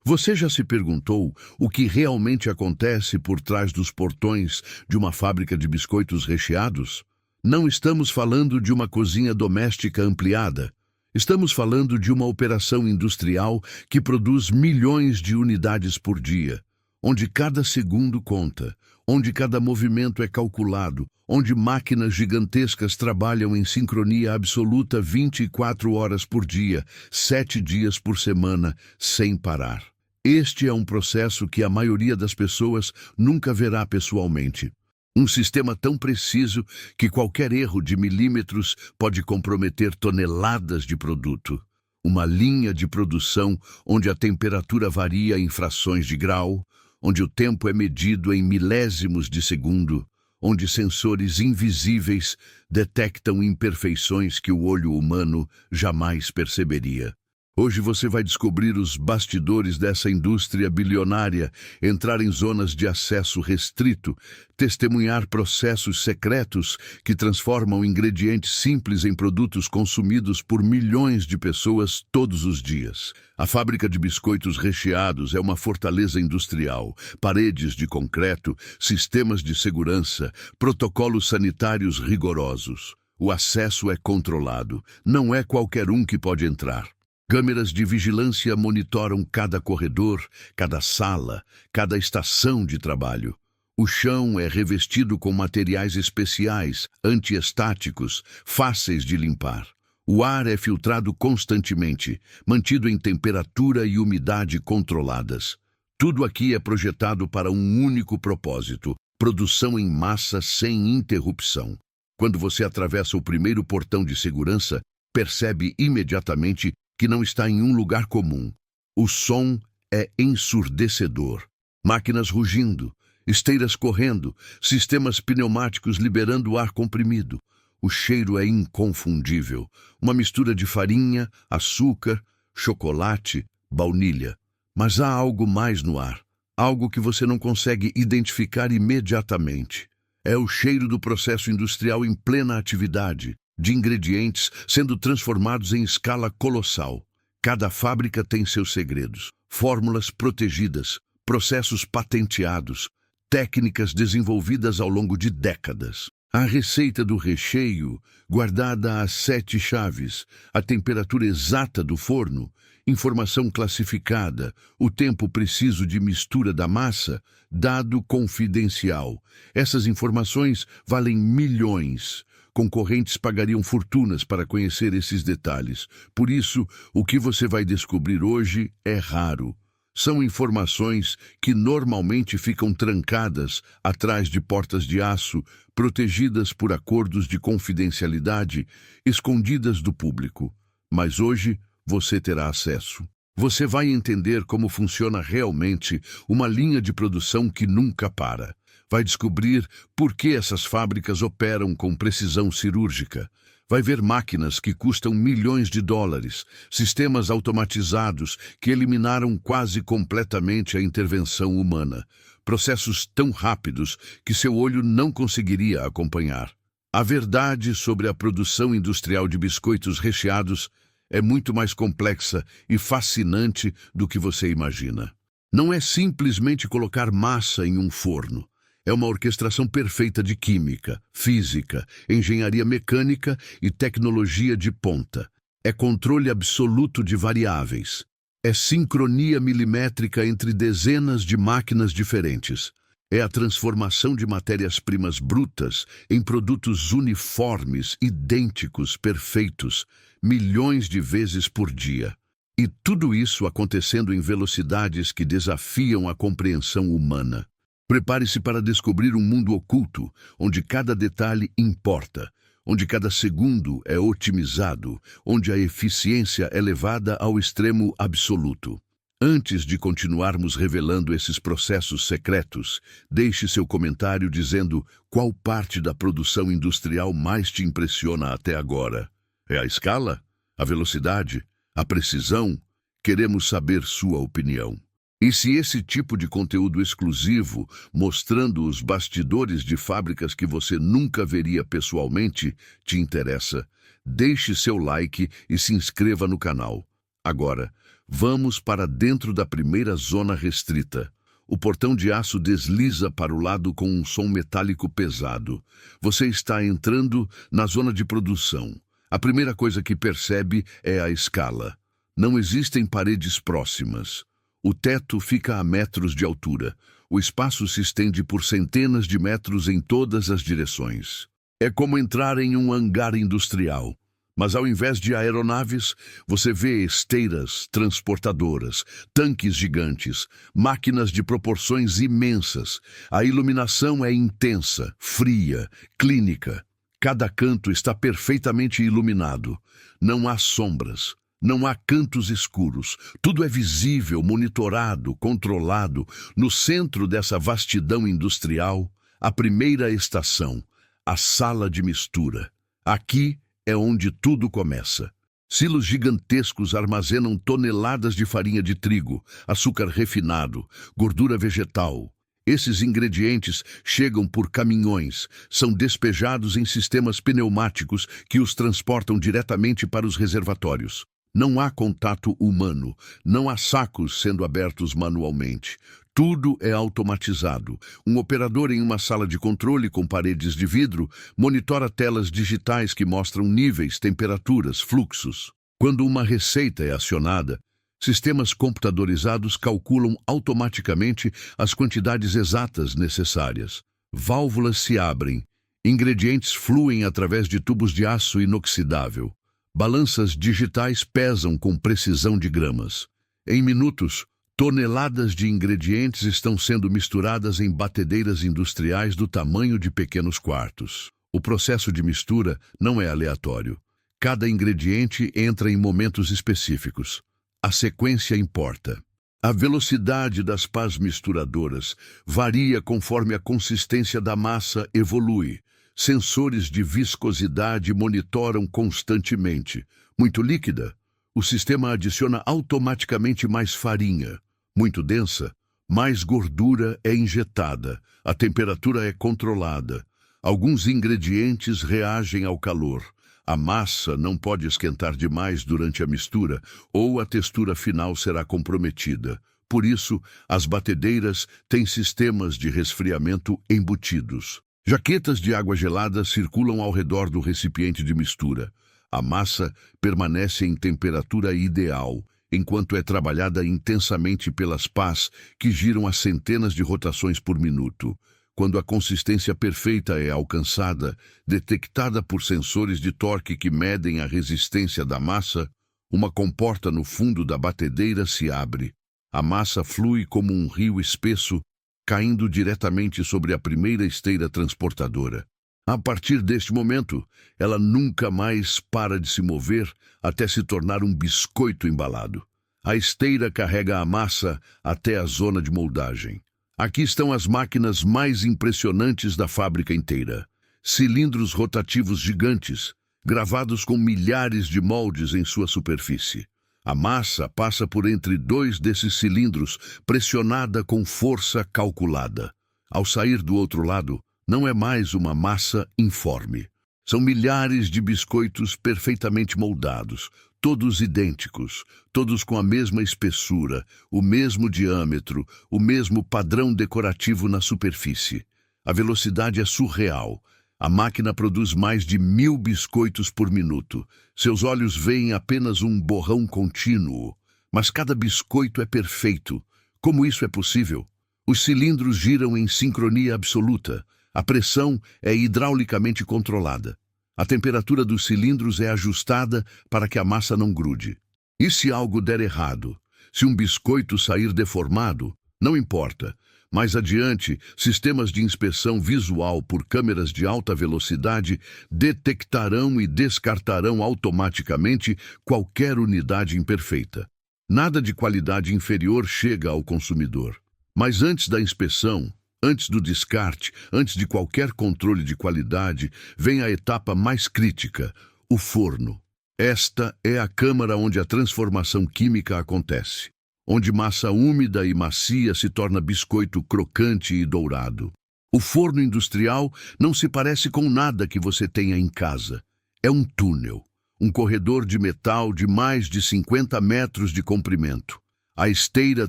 Você já se perguntou o que realmente acontece por trás dos portões de uma fábrica de biscoitos recheados? Não estamos falando de uma cozinha doméstica ampliada. Estamos falando de uma operação industrial que produz milhões de unidades por dia, onde cada segundo conta, onde cada movimento é calculado, onde máquinas gigantescas trabalham em sincronia absoluta 24 horas por dia, 7 dias por semana, sem parar. Este é um processo que a maioria das pessoas nunca verá pessoalmente. Um sistema tão preciso que qualquer erro de milímetros pode comprometer toneladas de produto. Uma linha de produção onde a temperatura varia em frações de grau, onde o tempo é medido em milésimos de segundo, onde sensores invisíveis detectam imperfeições que o olho humano jamais perceberia. Hoje você vai descobrir os bastidores dessa indústria bilionária, entrar em zonas de acesso restrito, testemunhar processos secretos que transformam ingredientes simples em produtos consumidos por milhões de pessoas todos os dias. A fábrica de biscoitos recheados é uma fortaleza industrial, paredes de concreto, sistemas de segurança, protocolos sanitários rigorosos. O acesso é controlado, não é qualquer um que pode entrar. Câmeras de vigilância monitoram cada corredor, cada sala, cada estação de trabalho. O chão é revestido com materiais especiais, antiestáticos, fáceis de limpar. O ar é filtrado constantemente, mantido em temperatura e umidade controladas. Tudo aqui é projetado para um único propósito: produção em massa sem interrupção. Quando você atravessa o primeiro portão de segurança, percebe imediatamente que não está em um lugar comum. O som é ensurdecedor. Máquinas rugindo, esteiras correndo, sistemas pneumáticos liberando ar comprimido. O cheiro é inconfundível. Uma mistura de farinha, açúcar, chocolate, baunilha. Mas há algo mais no ar. Algo que você não consegue identificar imediatamente. É o cheiro do processo industrial em plena atividade, de ingredientes sendo transformados em escala colossal. Cada fábrica tem seus segredos, fórmulas protegidas, processos patenteados, técnicas desenvolvidas ao longo de décadas. A receita do recheio, guardada às 7 chaves, a temperatura exata do forno, informação classificada, o tempo preciso de mistura da massa, dado confidencial. Essas informações valem milhões. Concorrentes pagariam fortunas para conhecer esses detalhes. Por isso, o que você vai descobrir hoje é raro. São informações que normalmente ficam trancadas atrás de portas de aço, protegidas por acordos de confidencialidade, escondidas do público. Mas hoje você terá acesso. Você vai entender como funciona realmente uma linha de produção que nunca para. Vai descobrir por que essas fábricas operam com precisão cirúrgica. Vai ver máquinas que custam milhões de dólares, sistemas automatizados que eliminaram quase completamente a intervenção humana, processos tão rápidos que seu olho não conseguiria acompanhar. A verdade sobre a produção industrial de biscoitos recheados é muito mais complexa e fascinante do que você imagina. Não é simplesmente colocar massa em um forno. É uma orquestração perfeita de química, física, engenharia mecânica e tecnologia de ponta. É controle absoluto de variáveis. É sincronia milimétrica entre dezenas de máquinas diferentes. É a transformação de matérias-primas brutas em produtos uniformes, idênticos, perfeitos, milhões de vezes por dia. E tudo isso acontecendo em velocidades que desafiam a compreensão humana. Prepare-se para descobrir um mundo oculto, onde cada detalhe importa, onde cada segundo é otimizado, onde a eficiência é levada ao extremo absoluto. Antes de continuarmos revelando esses processos secretos, deixe seu comentário dizendo qual parte da produção industrial mais te impressiona até agora. É a escala? A velocidade? A precisão? Queremos saber sua opinião. E se esse tipo de conteúdo exclusivo, mostrando os bastidores de fábricas que você nunca veria pessoalmente, te interessa, deixe seu like e se inscreva no canal. Agora, Vamos para dentro da primeira zona restrita. O portão de aço desliza para o lado com um som metálico pesado. Você está entrando na zona de produção. A primeira coisa que percebe é a escala. Não existem paredes próximas. O teto fica a metros de altura. O espaço se estende por centenas de metros em todas as direções. É como entrar em um hangar industrial. Mas ao invés de aeronaves, você vê esteiras transportadoras, tanques gigantes, máquinas de proporções imensas. A iluminação é intensa, fria, clínica. Cada canto está perfeitamente iluminado. Não há sombras, não há cantos escuros. Tudo é visível, monitorado, controlado. No centro dessa vastidão industrial, a primeira estação, a sala de mistura. Aqui é onde tudo começa. Silos gigantescos armazenam toneladas de farinha de trigo, açúcar refinado, gordura vegetal. Esses ingredientes chegam por caminhões, são despejados em sistemas pneumáticos que os transportam diretamente para os reservatórios. Não há contato humano, não há sacos sendo abertos manualmente. Tudo é automatizado. Um operador em uma sala de controle com paredes de vidro monitora telas digitais que mostram níveis, temperaturas, fluxos. Quando uma receita é acionada, sistemas computadorizados calculam automaticamente as quantidades exatas necessárias. Válvulas se abrem, ingredientes fluem através de tubos de aço inoxidável. Balanças digitais pesam com precisão de gramas. Em minutos, toneladas de ingredientes estão sendo misturadas em batedeiras industriais do tamanho de pequenos quartos. O processo de mistura não é aleatório. Cada ingrediente entra em momentos específicos. A sequência importa. A velocidade das pás misturadoras varia conforme a consistência da massa evolui. Sensores de viscosidade monitoram constantemente. Muito líquida, o sistema adiciona automaticamente mais farinha. Muito densa, mais gordura é injetada. A temperatura é controlada. Alguns ingredientes reagem ao calor. A massa não pode esquentar demais durante a mistura ou a textura final será comprometida. Por isso, as batedeiras têm sistemas de resfriamento embutidos. Jaquetas de água gelada circulam ao redor do recipiente de mistura. A massa permanece em temperatura ideal, enquanto é trabalhada intensamente pelas pás que giram a centenas de rotações por minuto. Quando a consistência perfeita é alcançada, detectada por sensores de torque que medem a resistência da massa, uma comporta no fundo da batedeira se abre. A massa flui como um rio espesso, caindo diretamente sobre a primeira esteira transportadora. A partir deste momento, ela nunca mais para de se mover até se tornar um biscoito embalado. A esteira carrega a massa até a zona de moldagem. Aqui estão as máquinas mais impressionantes da fábrica inteira. Cilindros rotativos gigantes, gravados com milhares de moldes em sua superfície. A massa passa por entre dois desses cilindros, pressionada com força calculada. Ao sair do outro lado, não é mais uma massa informe. São milhares de biscoitos perfeitamente moldados, todos idênticos, todos com a mesma espessura, o mesmo diâmetro, o mesmo padrão decorativo na superfície. A velocidade é surreal. A máquina produz mais de 1000 biscoitos por minuto. Seus olhos veem apenas um borrão contínuo. Mas cada biscoito é perfeito. Como isso é possível? Os cilindros giram em sincronia absoluta. A pressão é hidraulicamente controlada. A temperatura dos cilindros é ajustada para que a massa não grude. E se algo der errado? Se um biscoito sair deformado? Não importa. Mais adiante, sistemas de inspeção visual por câmeras de alta velocidade detectarão e descartarão automaticamente qualquer unidade imperfeita. Nada de qualidade inferior chega ao consumidor. Mas antes da inspeção, antes do descarte, antes de qualquer controle de qualidade, vem a etapa mais crítica, o forno. Esta é a câmara onde a transformação química acontece, onde massa úmida e macia se torna biscoito crocante e dourado. O forno industrial não se parece com nada que você tenha em casa. É um túnel, Um corredor de metal de mais de 50 metros de comprimento. A esteira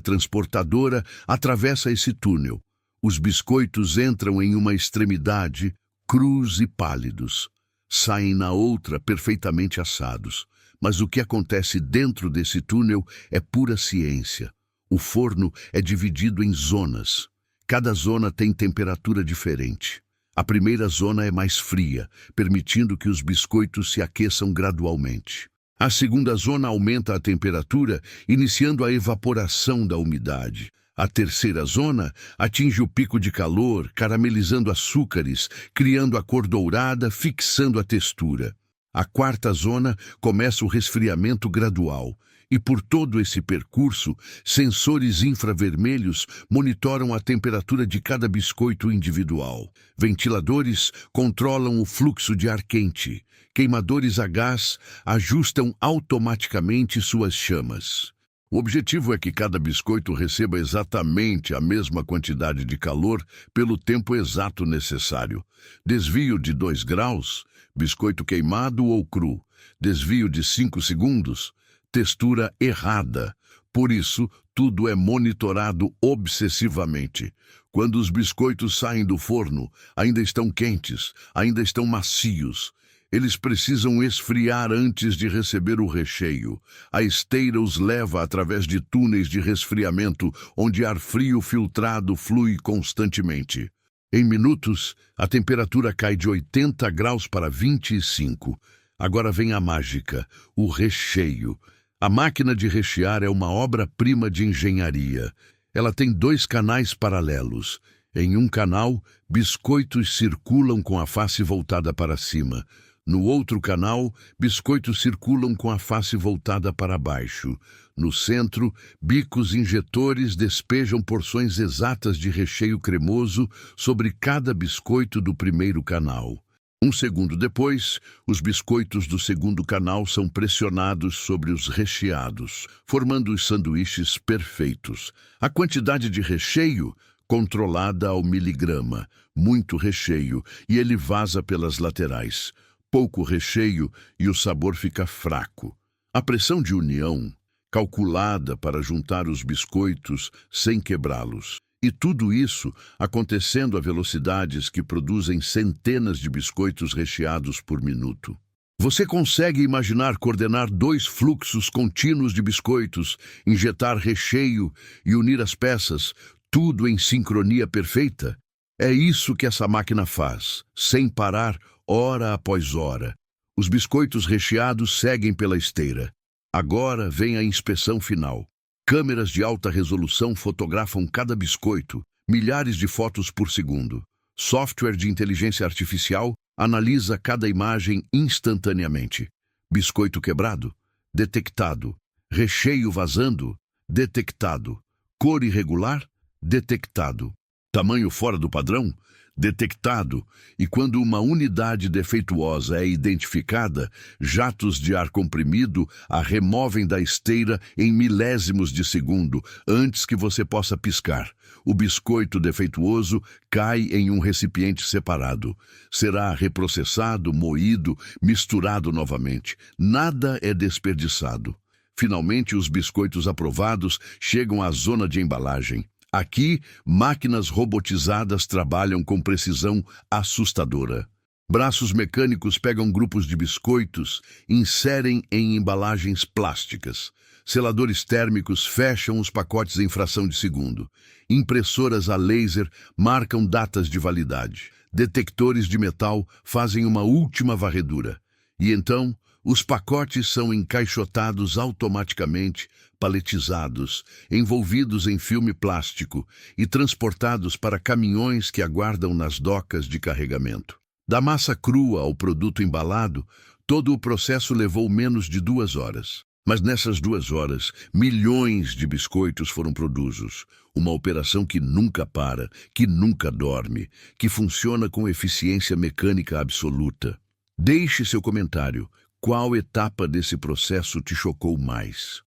transportadora atravessa esse túnel. Os biscoitos entram em uma extremidade, crus e pálidos. Saem na outra perfeitamente assados. Mas o que acontece dentro desse túnel é pura ciência. O forno é dividido em zonas. Cada zona tem temperatura diferente. A primeira zona é mais fria, permitindo que os biscoitos se aqueçam gradualmente. A segunda zona aumenta a temperatura, iniciando a evaporação da umidade. A terceira zona atinge o pico de calor, caramelizando açúcares, criando a cor dourada, fixando a textura. A quarta zona começa o resfriamento gradual. E por todo esse percurso, sensores infravermelhos monitoram a temperatura de cada biscoito individual. Ventiladores controlam o fluxo de ar quente. Queimadores a gás ajustam automaticamente suas chamas. O objetivo é que cada biscoito receba exatamente a mesma quantidade de calor pelo tempo exato necessário. Desvio de 2 graus, biscoito queimado ou cru. Desvio de 5 segundos, textura errada. Por isso, tudo é monitorado obsessivamente. Quando os biscoitos saem do forno, ainda estão quentes, ainda estão macios. Eles precisam esfriar antes de receber o recheio. A esteira os leva através de túneis de resfriamento, onde ar frio filtrado flui constantemente. Em minutos, a temperatura cai de 80 graus para 25. Agora vem a mágica, o recheio. A máquina de rechear é uma obra-prima de engenharia. Ela tem 2 canais paralelos. Em um canal, biscoitos circulam com a face voltada para cima. No outro canal, biscoitos circulam com a face voltada para baixo. No centro, bicos injetores despejam porções exatas de recheio cremoso sobre cada biscoito do primeiro canal. Um segundo depois, os biscoitos do segundo canal são pressionados sobre os recheados, formando os sanduíches perfeitos. A quantidade de recheio, controlada ao miligrama. Muito recheio, e ele vaza pelas laterais. Pouco recheio e o sabor fica fraco. A pressão de união, calculada para juntar os biscoitos sem quebrá-los. E tudo isso acontecendo a velocidades que produzem centenas de biscoitos recheados por minuto. Você consegue imaginar coordenar 2 fluxos contínuos de biscoitos, injetar recheio e unir as peças, tudo em sincronia perfeita? É isso que essa máquina faz, sem parar, hora após hora. Os biscoitos recheados seguem pela esteira. Agora vem a inspeção final. Câmeras de alta resolução fotografam cada biscoito, milhares de fotos por segundo. Software de inteligência artificial analisa cada imagem instantaneamente. Biscoito quebrado? Detectado. Recheio vazando? Detectado. Cor irregular? Detectado. Tamanho fora do padrão? Detectado. E quando uma unidade defeituosa é identificada, jatos de ar comprimido a removem da esteira em milésimos de segundo, antes que você possa piscar. O biscoito defeituoso cai em um recipiente separado. Será reprocessado, moído, misturado novamente. Nada é desperdiçado. Finalmente, os biscoitos aprovados chegam à zona de embalagem. Aqui, máquinas robotizadas trabalham com precisão assustadora. Braços mecânicos pegam grupos de biscoitos, inserem em embalagens plásticas. Seladores térmicos fecham os pacotes em fração de segundo. Impressoras a laser marcam datas de validade. Detectores de metal fazem uma última varredura. E então, os pacotes são encaixotados automaticamente, paletizados, envolvidos em filme plástico e transportados para caminhões que aguardam nas docas de carregamento. Da massa crua ao produto embalado, todo o processo levou menos de 2 horas. Mas nessas 2 horas, milhões de biscoitos foram produzidos. Uma operação que nunca para, que nunca dorme, que funciona com eficiência mecânica absoluta. Deixe seu comentário. Qual etapa desse processo te chocou mais?